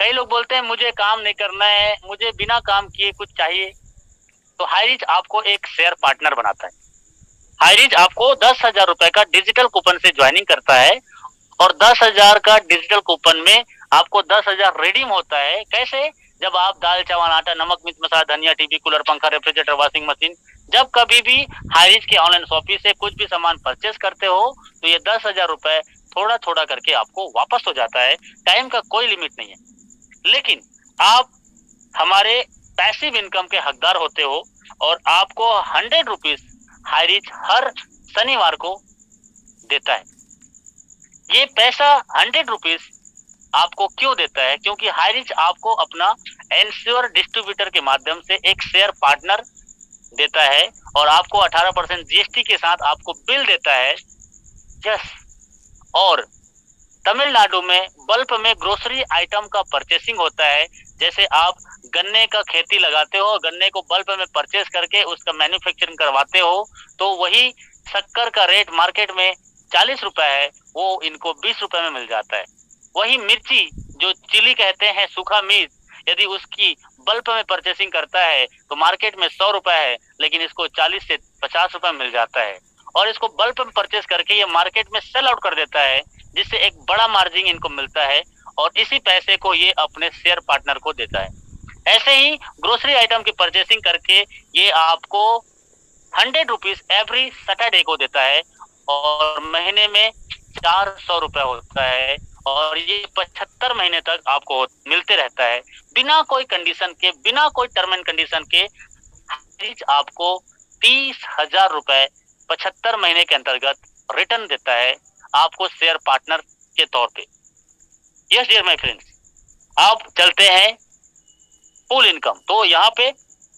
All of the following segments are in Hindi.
कई लोग बोलते हैं मुझे काम नहीं करना है, मुझे बिना काम किए कुछ चाहिए, तो हाईरीच आपको एक शेयर पार्टनर बनाता है। हाईरीच आपको 10,000 रुपए का डिजिटल कूपन से ज्वाइनिंग करता है और 10,000 का डिजिटल कूपन में आपको 10,000 रिडीम होता है। कैसे? जब आप दाल चावल आटा नमक मिर्च मसाला धनिया टीवी कूलर पंखा रेफ्रिजरेटर वॉशिंग मशीन जब कभी भी हाईरीच के ऑनलाइन शॉपिंग से कुछ भी सामान परचेस करते हो तो ये 10,000 रुपए थोड़ा थोड़ा करके आपको वापस हो जाता है। टाइम का कोई लिमिट नहीं है, लेकिन आप हमारे पैसिव इनकम के हकदार होते हो और आपको 100 रुपीज हाईरीच हर शनिवार को देता है। ये पैसा 100 रुपीज आपको क्यों देता है? क्योंकि हाईरीच आपको अपना एंश्योर डिस्ट्रीब्यूटर के माध्यम से एक शेयर पार्टनर देता है और आपको 18% जीएसटी के साथ आपको बिल देता है। यस, और तमिलनाडु में बल्क में ग्रोसरी आइटम का परचेसिंग होता है। जैसे आप गन्ने का खेती लगाते हो, गन्ने को बल्क में परचेस करके उसका मैन्युफैक्चरिंग करवाते हो, तो वही शक्कर का रेट मार्केट में 40 रुपए है, वो इनको 20 रुपए में मिल जाता है। वही मिर्ची जो चिली कहते हैं सूखा मिर्च, यदि उसकी बल्क में परचेसिंग करता है तो मार्केट में 100 रुपए है, लेकिन इसको 40 से 50 रुपए मिल जाता है और इसको बल्क में परचेस करके ये मार्केट में सेल आउट कर देता है, जिससे एक बड़ा मार्जिन इनको मिलता है और इसी पैसे को ये अपने शेयर पार्टनर को देता है। ऐसे ही ग्रोसरी आइटम की परचेसिंग करके ये आपको 100 रुपीज एवरी सैटरडे को देता है और महीने में 400 रुपए होता है और ये 75 महीने तक आपको मिलते रहता है बिना कोई कंडीशन के, बिना कोई टर्म एंड कंडीशन के। आपको 30,000 रुपए 75 महीने के अंतर्गत रिटर्न देता है आपको शेयर पार्टनर के तौर पे। यस डियर माय फ्रेंड्स, आप चलते हैं फुल इनकम। तो यहाँ पे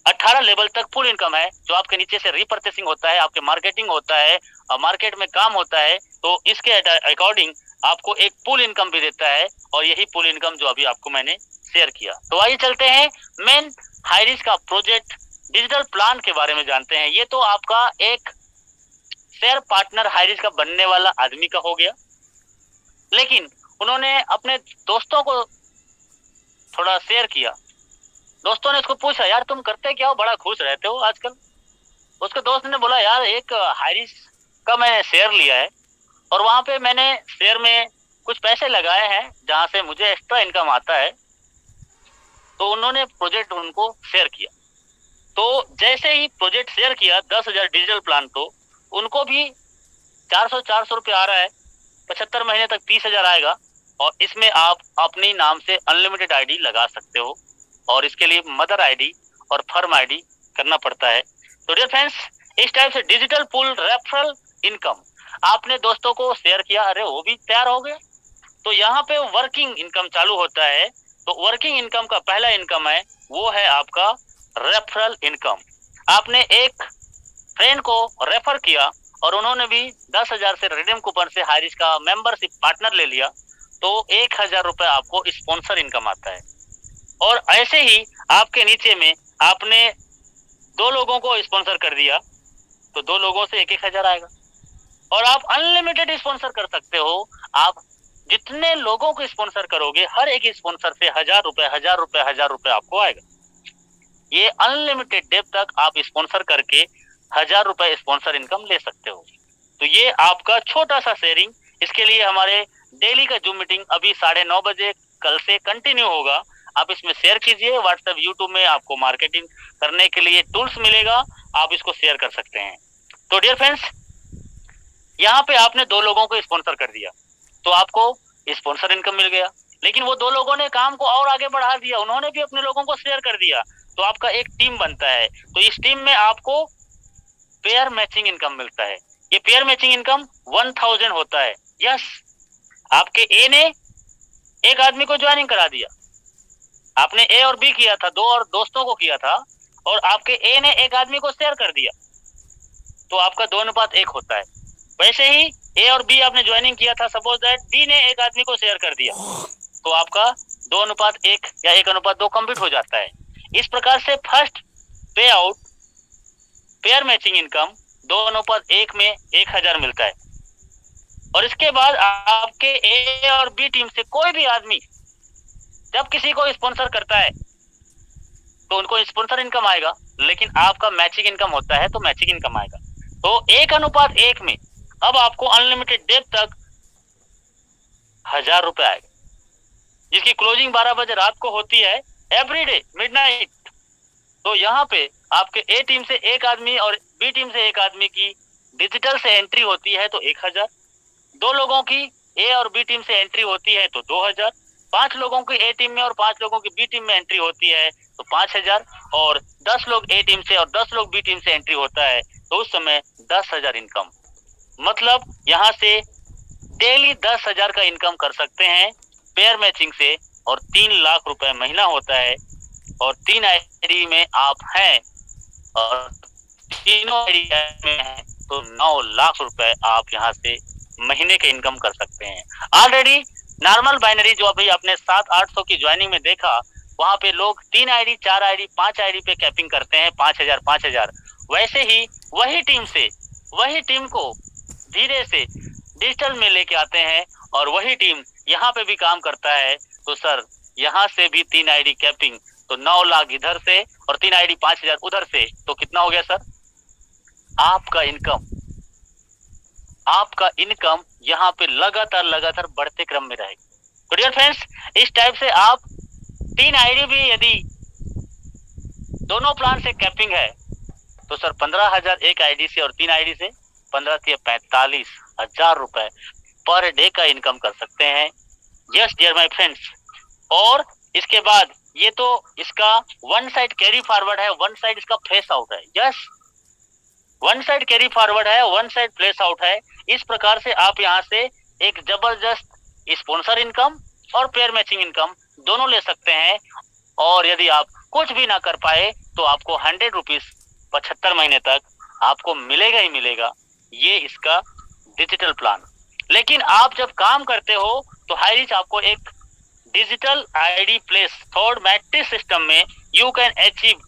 18 लेवल तक फुल इनकम है, जो आपके नीचे से रिपर्चेसिंग होता है, आपके मार्केटिंग होता है, मार्केट में काम होता है, तो इसके अकॉर्डिंग आपको एक फुल इनकम भी देता है और यही फुल इनकम जो अभी आपको मैंने शेयर किया। तो आइए चलते हैं मेन हाईरीच का प्रोजेक्ट डिजिटल प्लान के बारे में जानते हैं। ये तो आपका एक शेयर पार्टनर हाईरीच का बनने वाला आदमी का हो गया, लेकिन उन्होंने अपने दोस्तों को थोड़ा शेयर किया। दोस्तों ने उसको पूछा, यार तुम करते क्या हो, बड़ा खुश रहते हो आजकल। उसके दोस्त ने बोला, यार एक हाईरीच का मैंने शेयर लिया है और वहां पे मैंने शेयर में कुछ पैसे लगाए हैं जहां से मुझे एक्स्ट्रा इनकम आता है। तो उन्होंने प्रोजेक्ट उनको शेयर किया। तो जैसे ही प्रोजेक्ट शेयर किया 10,000 डिजिटल प्लान, तो उनको भी 400 रुपये आ रहा है, 75 महीने तक 30,000 आएगा और इसमें आप अपनी नाम से अनलिमिटेड आईडी लगा सकते हो और इसके लिए मदर आईडी और फर्म आईडी करना पड़ता है। तो डियर फ्रेंड्स, इस टाइप से डिजिटल पूल रेफरल इनकम आपने दोस्तों को शेयर किया, अरे वो भी तैयार हो गए। तो यहाँ पे वर्किंग इनकम चालू होता है। तो वर्किंग इनकम का पहला इनकम है वो है आपका रेफरल इनकम। आपने एक फ्रेंड को रेफर किया और उन्होंने भी 10,000 से रिडीम कूपन से हाईरीच का मेंबरशिप पार्टनर ले लिया, तो 1,000 रुपए आपको स्पॉन्सर इनकम आता है। और ऐसे ही आपके नीचे में आपने 2 लोगों को स्पॉन्सर कर दिया तो 2 लोगों से 1,000 आएगा और आप अनलिमिटेड स्पॉन्सर कर सकते हो। आप जितने लोगों को स्पॉन्सर करोगे हर एक स्पॉन्सर से 1,000 रुपए 1,000 रुपए 1,000 रुपए आपको आएगा। ये अनलिमिटेड डेप तक आप स्पॉन्सर करके 1,000 रुपए स्पॉन्सर इनकम ले सकते हो। तो ये आपका छोटा सा शेयरिंग। इसके लिए हमारे डेली का जूम मीटिंग अभी 9:30 बजे कल से कंटिन्यू होगा। आप इसमें शेयर कीजिए। व्हाट्सएप यूट्यूब में आपको मार्केटिंग करने के लिए टूल्स मिलेगा, आप इसको शेयर कर सकते हैं। तो डियर फ्रेंड्स, यहाँ पे आपने 2 लोगों को स्पॉन्सर कर दिया तो आपको स्पॉन्सर इनकम मिल गया, लेकिन वो 2 लोगों ने काम को और आगे बढ़ा दिया, उन्होंने भी अपने लोगों को शेयर कर दिया, तो आपका एक टीम बनता है। तो इस टीम में आपको पेयर मैचिंग इनकम मिलता है। ये पेयर मैचिंग इनकम 1000 होता है। यस, आपके ए ने एक आदमी को ज्वाइनिंग करा दिया, आपने ए और बी किया था, 2 और दोस्तों को किया था और आपके ए ने एक आदमी को शेयर कर दिया, तो आपका 2:1 होता है। वैसे ही ए और बी आपने ज्वाइनिंग किया था, सपोज दैट बी ने एक आदमी को शेयर कर दिया, तो आपका 2:1 या 1:2 कंप्लीट हो जाता है। इस प्रकार से फर्स्ट पे आउट पेयर मैचिंग इनकम 2:1 में 1,000 मिलता है और इसके बाद आपके ए और बी टीम से कोई भी आदमी जब किसी को स्पॉन्सर करता है तो उनको स्पॉन्सर इनकम आएगा, लेकिन आपका मैचिंग इनकम होता है तो मैचिंग इनकम आएगा। तो 1:1 में अब आपको अनलिमिटेड डेट तक 1000 रुपए आएगा, जिसकी क्लोजिंग 12 बजे रात को होती है एवरीडे मिडनाइट। तो यहाँ पे आपके ए टीम से एक आदमी और बी टीम से एक आदमी की डिजिटल से एंट्री होती है तो 1000, 2 लोगों की ए और बी टीम से एंट्री होती है तो 2000, 5 लोगों की ए टीम में और 5 लोगों की बी टीम में एंट्री होती है तो 5000, और 10 लोग ए टीम से और 10 लोग बी टीम से एंट्री होता है तो उस समय 10,000 इनकम। मतलब यहाँ से डेली 10,000 का इनकम कर सकते हैं पेयर मैचिंग से, और 3 लाख रुपए महीना होता है। और 3 आईडी में आप हैं और तीनों आईडी में हैं तो 9 लाख रुपए आप यहाँ से महीने के इनकम कर सकते हैं। ऑलरेडी नॉर्मल बाइनरी जो अभी आपने 700-800 की ज्वाइनिंग में देखा, वहां पे लोग 3 आईडी 4 आईडी 5 आईडी पे कैपिंग करते हैं 5,000। वैसे ही वही टीम को धीरे से डिजिटल में लेके आते हैं और वही टीम यहाँ पे भी काम करता है। तो सर यहाँ से भी 3 आईडी कैपिंग तो 9 लाख इधर से और 3 आईडी 5,000 उधर से, तो कितना हो गया सर? आपका इनकम यहाँ पे लगातार बढ़ते क्रम में रहेगा। तो डियर फ्रेंड्स, इस टाइप से आप 3 आईडी भी यदि दोनों प्लान से कैपिंग है तो सर 15,000 एक आईडी से और 3 आईडी से 15 से 45,000 रुपए पर डे का इनकम कर सकते हैं। यस डियर माय फ्रेंड्स, और इसके बाद ये तो इसका वन साइड कैरी फॉरवर्ड है, वन साइड इसका फेस आउट है। Yes, one side carry forward है, वन साइड प्लेस आउट है। इस प्रकार से आप यहाँ से एक जबरदस्त स्पॉन्सर इनकम और पेयर मैचिंग इनकम दोनों ले सकते हैं। और यदि आप कुछ भी ना कर पाए तो आपको 100 रुपीज 75 महीने तक आपको मिलेगा ही मिलेगा। ये इसका डिजिटल प्लान। लेकिन आप जब काम करते हो तो हाईरिच आपको एक digital ID place third matrix system में you can achieve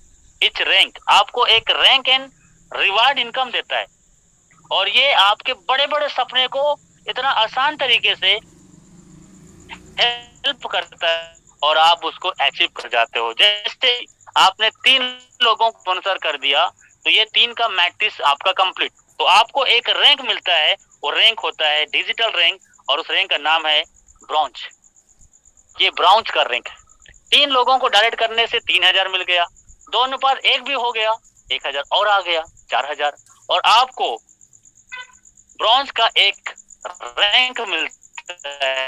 each rank, आपको एक रैंक एंड रिवार्ड इनकम देता है। और ये आपके बड़े बड़े सपने को इतना आसान तरीके से हेल्प करता है और आप उसको अचीव कर जाते हो। जैसे आपने 3 लोगों को स्पॉन्सर कर दिया तो ये 3 का मैट्रिक्स आपका कंप्लीट, तो आपको एक रैंक मिलता है। वो रैंक होता है डिजिटल रैंक और उस रैंक का नाम है ब्रॉन्ज। ये ब्रॉन्ज का रैंक है। 3 लोगों को डायरेक्ट करने से 3,000 मिल गया, 2:1 भी हो गया, 1,000 और आ गया, 4,000। और आपको ब्रॉन्ज का एक रैंक मिलता है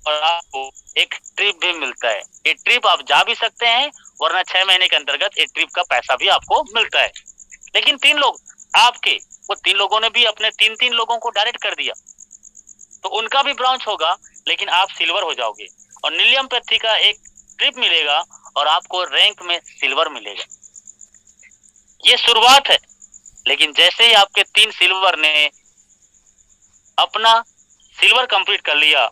और आपको एक ट्रिप भी मिलता है। ये ट्रिप आप जा भी सकते हैं, वरना 6 महीने के अंतर्गत एक ट्रिप का पैसा भी आपको मिलता है। लेकिन 3 लोग आपके, वो 3 लोगों ने भी अपने 3 लोगों को डायरेक्ट कर दिया तो उनका भी ब्रॉन्ज होगा, लेकिन आप सिल्वर हो जाओगे। और नीलियम पैथी का एक ट्रिप मिलेगा और आपको रैंक में सिल्वर मिलेगा। ये शुरुआत है, लेकिन जैसे ही आपके 3 सिल्वर ने अपना सिल्वर कंप्लीट कर लिया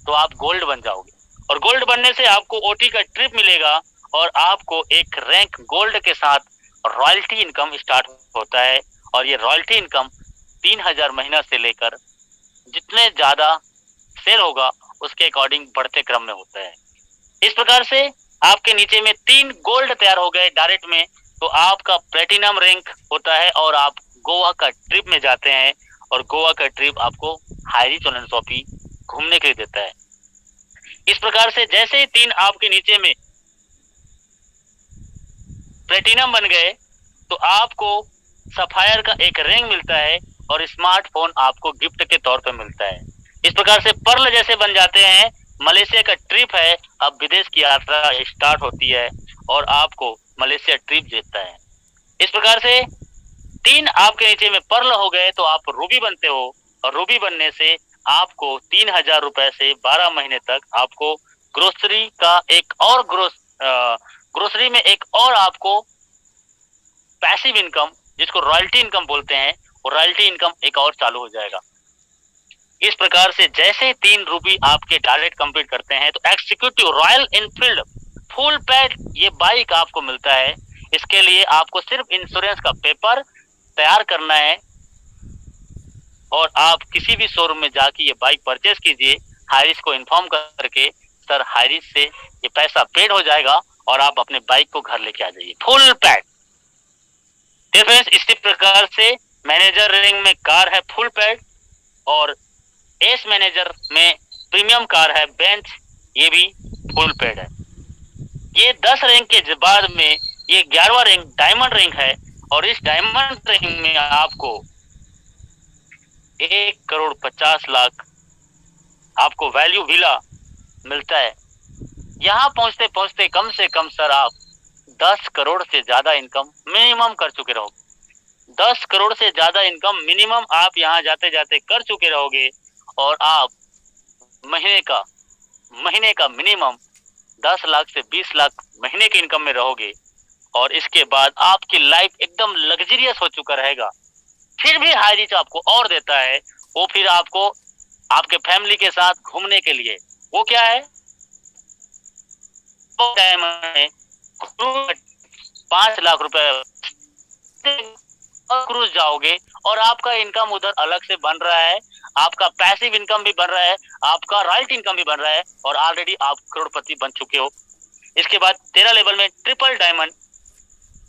तो आप गोल्ड बन जाओगे। और गोल्ड बनने से आपको ओटी का ट्रिप मिलेगा और आपको एक रैंक गोल्ड के साथ रॉयल्टी इनकम स्टार्ट होता है। और ये रॉयल्टी इनकम 3,000 महीना से लेकर जितने ज्यादा सेल होगा उसके अकॉर्डिंग बढ़ते क्रम में होता है। इस प्रकार से आपके नीचे में 3 गोल्ड तैयार हो गए डायरेक्ट में, तो आपका प्लेटिनम रैंक होता है और आप गोवा का ट्रिप में जाते हैं। और गोवा का ट्रिप आपको हाईरिच ऑनलाइन शॉपिंग घूमने के लिए देता है। इस प्रकार से जैसे ही 3 आपके नीचे में प्लेटिनम बन गए तो आपको सफायर का एक रैंक मिलता है और स्मार्टफोन आपको गिफ्ट के तौर पर मिलता है। इस प्रकार से पर्ल जैसे बन जाते हैं। मलेशिया का ट्रिप है, अब विदेश की यात्रा स्टार्ट होती है और आपको मलेशिया ट्रिप देता है। इस प्रकार से 3 आपके नीचे में पर्ल हो गए तो आप रूबी बनते हो, और रूबी बनने से आपको 3,000 रुपए से 12 महीने तक आपको ग्रोसरी का एक और ग्रोसरी में एक और आपको पैसिव इनकम, जिसको रॉयल्टी इनकम बोलते हैं, वो रॉयल्टी इनकम एक और चालू हो जाएगा। इस प्रकार से जैसे 3 रूबी आपके डायरेक्ट कंप्लीट करते हैं तो executive royal Enfield full pad ये बाइक आपको मिलता है। इसके लिए आपको सिर्फ इंश्योरेंस का पेपर तैयार करना है और आप किसी भी शोरूम में जाके ये बाइक परचेस कीजिए। हाईरिच को इन्फॉर्म करके सर हाई रिस्क से ये पैसा पेड हो जाएगा और आप अपने बाइक को घर लेके आ जाइए फुल पैड। फ्रेंड्स इसी प्रकार से मैनेजर रैंक में कार है फुल पैड और एस मैनेजर में प्रीमियम कार है बेंच, ये भी फुल पैड है। ये 10 रैंक के बाद में ये 11वां रैंक डायमंड रैंक है और इस डायमंड रैंक में आपको 1,50,00,000 आपको वैल्यू विला मिलता है। यहाँ पहुंचते पहुंचते कम से कम सर आप 10 करोड़ से ज्यादा इनकम मिनिमम कर चुके रहोगे। 10 करोड़ से ज्यादा इनकम मिनिमम आप यहाँ जाते जाते कर चुके रहोगे और आप महीने का मिनिमम 10 लाख से 20 लाख महीने की इनकम में रहोगे और इसके बाद आपकी लाइफ एकदम लग्जरियस हो चुका रहेगा। फिर भी हाई रिच आपको और देता है, वो फिर आपको आपके फैमिली के साथ घूमने के लिए, वो क्या है 5 लाख रुपए क्रूज जाओगे और आपका इनकम उधर अलग से बन रहा है, आपका पैसिव इनकम भी बन रहा है, आपका रॉयल्टी इनकम भी बन रहा है और ऑलरेडी आप करोड़पति बन चुके हो। इसके बाद 13 लेवल में triple diamond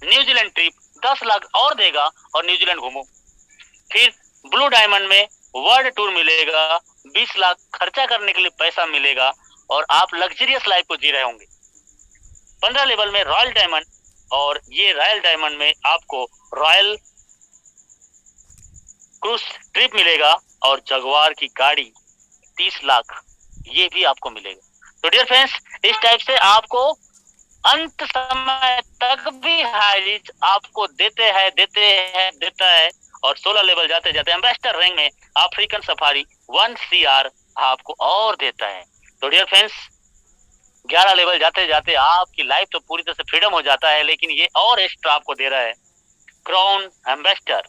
New Zealand trip 10 lakh और देगा और न्यूजीलैंड घूमो। फिर ब्लू डायमंड में वर्ल्ड टूर मिलेगा, 20 लाख खर्चा करने के लिए पैसा मिलेगा और आप लग्जरियस लाइफ को जी रहे होंगे। 15 लेवल में रॉयल डायमंड और ये रॉयल डायमंड में आपको रॉयल क्रूज ट्रिप मिलेगा और जगुआर की गाड़ी 30 लाख ये भी आपको मिलेगा। तो डियर फ्रेंड्स इस टाइप से आपको अंत समय तक भी हाई रिच आपको देता है और 16 लेवल जाते जाते एम्बेसडर रैंक में अफ्रीकन सफारी 1 CR आपको और देता है। तो डियर फ्रेंड्स 11 लेवल जाते जाते आपकी लाइफ तो पूरी तरह से फ्रीडम हो जाता है, लेकिन ये और एक्स्ट्रा आपको दे रहा है क्राउन एम्बेसडर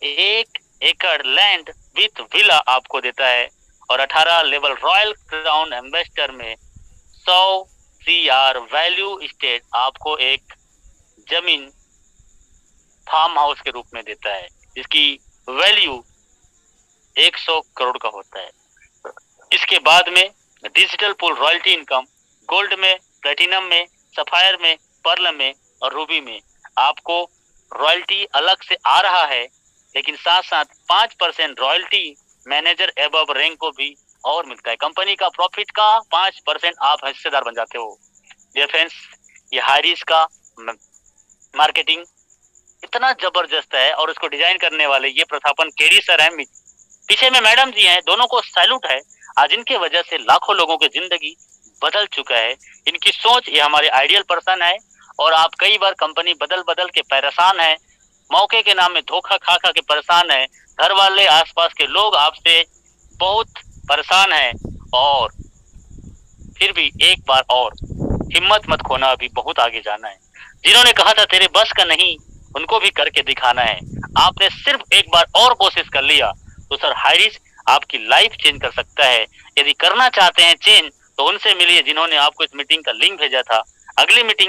1 एकड़ लैंड विथ विला आपको देता है और 18 लेवल रॉयल क्राउन एम्बेसडर में 100 CR वैल्यू स्टेट आपको एक जमीन फार्म हाउस के रूप में देता है, इसकी वैल्यू 100 करोड़ का होता है। इसके बाद में digital pool royalty income gold में, प्लेटिनम में, सफायर में, पर्ल में और रूबी में आपको रॉयल्टी अलग से आ रहा है, लेकिन साथ साथ 5% रॉयल्टी मैनेजर एबव रैंक को भी और मिलता है। कंपनी का प्रॉफिट का 5% आप हिस्सेदार बन जाते हो। डियर फ्रेंड्स ये हाई रिस्क का मार्केटिंग इतना जबरदस्त है और उसको डिजाइन करने वाले ये प्रथापन केडी सर हैं, पीछे में मैडम जी हैं, दोनों को सैल्यूट है। आज इनके वजह से लाखों लोगों की जिंदगी बदल चुका है। इनकी सोच ये हमारे आइडियल पर्सन है और आप कई बार कंपनी बदल के परेशान है, मौके के नाम में धोखा खा के परेशान है, घर वाले आसपास के लोग आपसे बहुत परेशान है और फिर भी एक बार और हिम्मत मत खोना, अभी बहुत आगे जाना है। जिन्होंने कहा था तेरे बस का नहीं, उनको भी करके दिखाना है। आपने सिर्फ एक बार और कोशिश कर लिया तो सर हाई रिच आपकी लाइफ चेंज कर सकता है। यदि करना चाहते हैं चेंज तो उनसे मिलिए जिन्होंने आपको इस मीटिंग का लिंक भेजा था। अगली मीटिंग